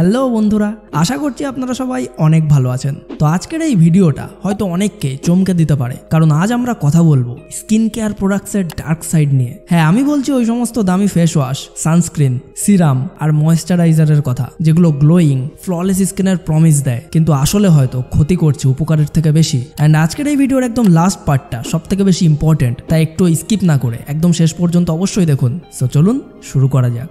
Hello বন্ধুরা, আশা করছি আপনারা সবাই অনেক ভালো আছেন। তো আজকের এই ভিডিওটা হয়তো অনেককে চমকে দিতে পারে, কারণ আজ আমরা কথা বলবো স্কিন কেয়ার প্রোডাক্টসের ডার্ক সাইড নিয়ে। হ্যাঁ, আমি বলছি ওই সমস্ত দামি ফেস ওয়াশ, সানস্ক্রিন, সিরাম আর ময়েশ্চারাইজারের কথা, যেগুলো গ্লোয়িং ফ্ললেস স্কিনের প্রমিস দেয়, কিন্তু আসলে হয়তো ক্ষতি করছে উপকারের থেকে বেশি। অ্যান্ড আজকের এই ভিডিওর একদম লাস্ট পার্টটা সব থেকে বেশি ইম্পর্টেন্ট, তাই একটু স্কিপ না করে একদম শেষ পর্যন্ত অবশ্যই দেখুন। সো চলুন শুরু করা যাক।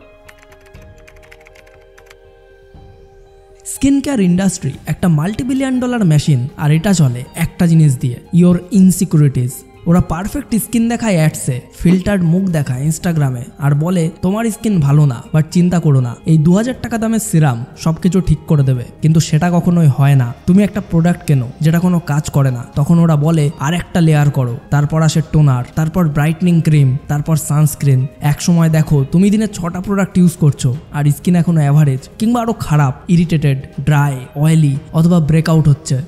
স্কিন কেয়ার ইন্ডাস্ট্রি একটা মাল্টিবিলিয়ন ডলার মেশিন, আর এটা চলে একটা জিনিস দিয়ে, ইয়োর ইনসিকিউরিটিজ। ওরা পারফেক্ট স্কিন দেখায় অ্যাডসে, ফিল্টার্ড মুখ দেখায় ইনস্টাগ্রামে, আর বলে তোমার স্কিন ভালো না, বাট চিন্তা করো না, এই 2000 টাকা দামের সিরাম সবকিছু ঠিক করে দেবে। কিন্তু সেটা কখনোই হয় না। তুমি একটা প্রোডাক্ট কেনো যেটা কোনো কাজ করে না, তখন ওরা বলে আর একটা লেয়ার করো, তারপর আসে টোনার, তারপর ব্রাইটনিং ক্রিম, তারপর সানস্ক্রিন। এক সময় দেখো তুমি দিনে 6টা প্রোডাক্ট ইউজ করছো, আর স্কিন এখনো অ্যাভারেজ কিংবা আরো খারাপ, ইরিটেটেড, ড্রাই, অয়েলি অথবা ব্রেকআউট হচ্ছে।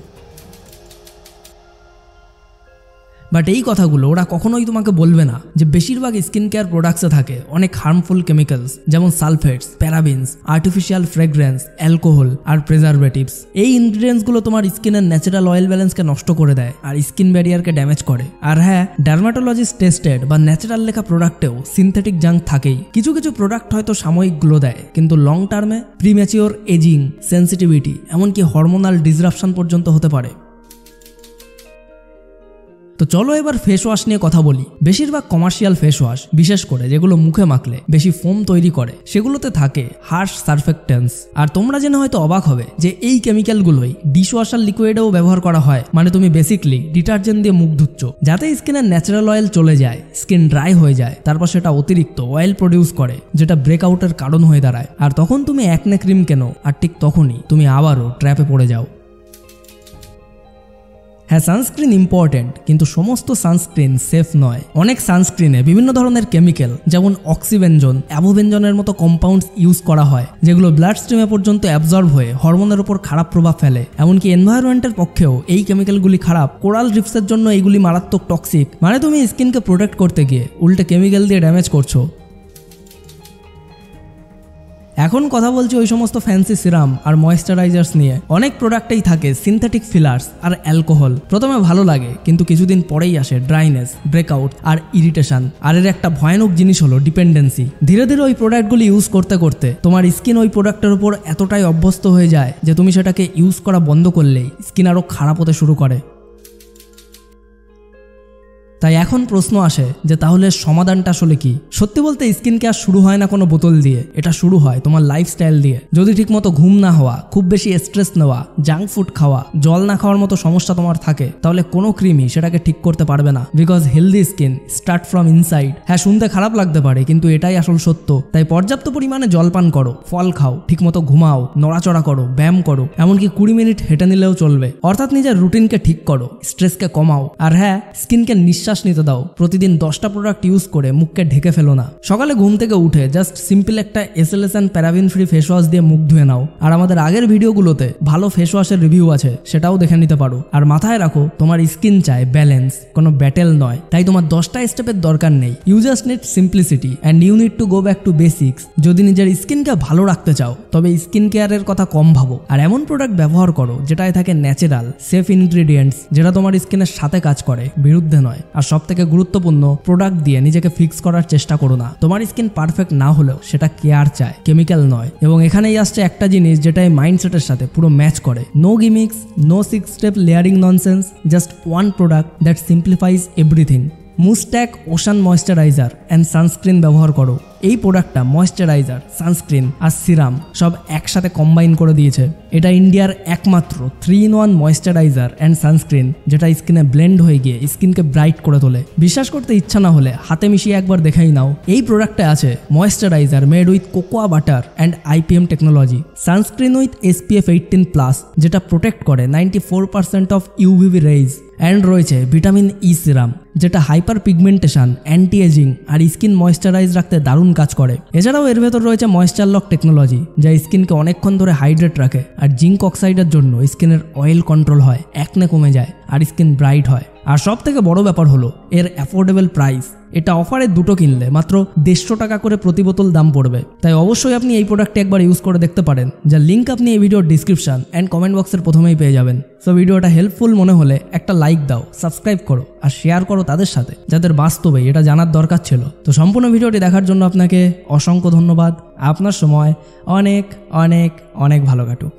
বাট এই কথাগুলো ওরা কখনোই তোমাকে বলবে না যে বেশিরভাগ স্কিন কেয়ার প্রোডাক্টসে থাকে অনেক হার্মফুল কেমিক্যালস, যেমন সালফেটস, প্যারাবিনস, আর্টিফিশিয়াল ফ্রেগ্রেন্স, অ্যালকোহল আর প্রিজারভেটিভস। এই ইনগ্রিডিয়েন্টসগুলো তোমার স্কিনের ন্যাচারাল অয়েল ব্যালেন্সকে নষ্ট করে দেয় আর স্কিন ব্যারিয়ারকে ড্যামেজ করে। আর হ্যাঁ, ডার্মাটোলজিস্ট টেস্টেড বা ন্যাচারাল লেখা প্রোডাক্টেও সিনথেটিক জাঙ্ক থাকেই। কিছু কিছু প্রোডাক্ট হয়তো সাময়িক গ্লো দেয়, কিন্তু লং টার্মে প্রিম্যাচিওর এজিং, সেন্সিটিভিটি, এমনকি হরমোনাল ডিসরাপশন পর্যন্ত হতে পারে। তো চলো এবার ফেস ওয়াশ নিয়ে কথা বলি। বেশিরভাগ কমার্শিয়াল ফেস ওয়াশ, বিশেষ করে যেগুলো মুখে মাখলে বেশি ফোম তৈরি করে, সেগুলোতে থাকে হার্শ সারফেক্টেন্স। আর তোমরা জেনে হয়তো অবাক হবে যে এই কেমিক্যালগুলোই ডিশওয়াশার লিকুইডেও ব্যবহার করা হয়। মানে তুমি বেসিকলি ডিটারজেন্ট দিয়ে মুখ ধুচ্ছ, যাতে স্কিনের ন্যাচারাল অয়েল চলে যায়, স্কিন ড্রাই হয়ে যায়, তারপর সেটা অতিরিক্ত অয়েল প্রডিউস করে, যেটা ব্রেকআউটের কারণ হয়ে দাঁড়ায়। আর তখন তুমি একনে ক্রিম কেনো, আর ঠিক তখনই তুমি আবারও ট্র্যাপে পড়ে যাও। হ্যাঁ, সানস্ক্রিন ইম্পর্টেন্ট, কিন্তু সমস্ত সানস্ক্রিন সেফ নয়। অনেক সানস্ক্রিনে বিভিন্ন ধরনের কেমিক্যাল, যেমন অক্সিবেঞ্জন, অ্যাভোবেঞ্জনের মতো কম্পাউন্ডস ইউজ করা হয়, যেগুলো ব্লাড স্ট্রিমে পর্যন্ত অ্যাবজর্ব হয়ে হরমোনের উপর খারাপ প্রভাব ফেলে। এমনকি এনভায়রনমেন্টের পক্ষেও এই কেমিক্যালগুলি খারাপ। কোরাল রিফসের জন্য এইগুলি মারাত্মক টক্সিক। মানে তুমি স্কিনকে প্রোটেক্ট করতে গিয়ে উল্টে কেমিক্যাল দিয়ে ড্যামেজ করছো। এখন কথা বলছি ওই সমস্ত ফ্যান্সি সিরাম আর ময়েশ্চারাইজার্স নিয়ে। অনেক প্রোডাক্টেই থাকে সিনথেটিক ফিলার্স আর অ্যালকোহল। প্রথমে ভালো লাগে, কিন্তু কিছুদিন পরেই আসে ড্রাইনেস, ব্রেকআউট আর ইরিটেশন। আর এর একটা ভয়ানক জিনিস হলো ডিপেন্ডেন্সি। ধীরে ধীরে ওই প্রোডাক্টগুলি ইউজ করতে করতে তোমার স্কিন ওই প্রোডাক্টের উপর এতটাই অভ্যস্ত হয়ে যায় যে তুমি সেটাকে ইউজ করা বন্ধ করলেই স্কিন আরও খারাপ হতে শুরু করে। তাই এখন প্রশ্ন আসে যে তাহলে সমাধানটা আসলে কি? সত্যি বলতে স্কিন কেয়ার শুরু হয় না কোনো বোতল দিয়ে, এটা শুরু হয় তোমার লাইফস্টাইল দিয়ে। যদি ঠিকমতো ঘুম না হওয়া, খুব বেশি স্ট্রেস নেওয়া, জাঙ্ক ফুড খাওয়া, জল না খাওয়ার মতো সমস্যা তোমার থাকে, তাহলে কোনো ক্রিমই সেটাকে ঠিক করতে পারবে না। Because healthy skin start from inside. হ্যাঁ, শুনতে খারাপ লাগতে পারে, কিন্তু এটাই আসল সত্য। তাই পর্যাপ্ত পরিমাণে জল পান করো, ফল খাও, ঠিকমতো ঘুমাও, নড়াচড়া করো, ব্যায়াম করো, এমনকি 20 মিনিট হেঁটে নিলেও চলবে। অর্থাৎ নিজের রুটিনকে ঠিক করো, স্ট্রেসকে কমাও, আর হ্যাঁ, স্কিনকে নিঃশ্বাস নিতে দাও। প্রতিদিন 10টা প্রোডাক্ট ইউজ করে মুখকে ঢেকে ফেলো না। সকালে ঘুম থেকে উঠে জাস্ট সিম্পল একটা SLS and paraben free face wash দিয়ে মুখ ধুয়ে নাও। আর আমাদের আগের ভিডিওগুলোতে ভালো ফেস ওয়াশের রিভিউ আছে, সেটাও দেখে নিতে পারো। আর মাথায় রাখো, তোমার স্কিন চায় ব্যালেন্স, কোনো ব্যাটেল নয়। তাই তোমার 10টা স্টেপের দরকার নেই। You just need simplicity and you need to go back to basics. যদি নিজের স্কিনকে ভালো রাখতে চাও, তবে স্কিন কেয়ারের কথা কম ভাবো, আর এমন প্রোডাক্ট ব্যবহার করো যেটায় থাকে ন্যাচারাল সেফ ইনগ্রিডিয়েন্টস, যেটা তোমার স্কিনের সাথে কাজ করে, বিরুদ্ধে নয়। আর সব থেকে গুরুত্বপূর্ণ, প্রোডাক্ট দিয়ে নিজেকে ফিক্স করার চেষ্টা করো না। তোমার স্কিন পারফেক্ট না হলেও সেটা কেয়ার চায়, কেমিক্যাল নয়। এবং এখানেই আসছে একটা জিনিস যেটা এই মাইন্ডসেটের সাথে পুরো ম্যাচ করে। No gimmicks, no 6 step layering nonsense, just one product that simplifies everything. মুস্ট্যাক ওশান ময়েশ্চারাইজার অ্যান্ড সানস্ক্রিন ব্যবহার করো। এই প্রোডাক্টটা ময়েশ্চারাইজার, সানস্ক্রিন আর সিরাম সব একসাথে কম্বাইন করে দিয়েছে। এটা ইন্ডিয়ার একমাত্র 3-in-1 ময়েশ্চারাইজার অ্যান্ড সানস্ক্রিন, যেটা স্কিনে ব্লেন্ড হয়ে গিয়ে স্কিনকে ব্রাইট করে তোলে। বিশ্বাস করতে ইচ্ছা না হলে হাতে মিশিয়ে একবার দেখেই নাও। এই প্রোডাক্টে আছে moisturiser made with cocoa butter and IPM technology, sunscreen with SPF 18+, যেটা প্রোটেক্ট করে 94% অফ UVB রেইজ, অ্যান্ড রয়েছে ভিটামিন ই সিরাম, যেটা হাইপার পিগমেন্টেশন, অ্যান্টি এজিং আর স্কিন ময়েশ্চারাইজ রাখতে দারুণ কাজ করে। এছাড়াও এর ভেতর রয়েছে ময়েশ্চার লক টেকনোলজি, যা স্কিনকে অনেকক্ষণ ধরে হাইড্রেট রাখে। আর জিঙ্ক অক্সাইডের জন্য স্কিনের অয়েল কন্ট্রোল হয়, একনে কমে যায় আর স্কিন ব্রাইট হয়। আর সব থেকে বড় ব্যাপার হলো এর অ্যাফোর্ডেবল প্রাইস। এটা অফারে দুটো কিনলে মাত্র 150 টাকা করে প্রতি বোতল দাম পড়বে। তাই অবশ্যই আপনি এই প্রোডাক্টটি একবার ইউজ করে দেখতে পারেন, যার লিঙ্ক আপনি এই ভিডিওর ডিসক্রিপশন অ্যান্ড কমেন্ট বক্সের প্রথমেই পেয়ে যাবেন। সো ভিডিওটা হেল্পফুল মনে হলে একটা লাইক দাও, সাবস্ক্রাইব করো আর শেয়ার করো তাদের সাথে যাদের বাস্তবেই এটা জানার দরকার ছিল। তো সম্পূর্ণ ভিডিওটি দেখার জন্য আপনাকে অসংখ্য ধন্যবাদ। আপনার সময় অনেক অনেক অনেক ভালো কাটুক।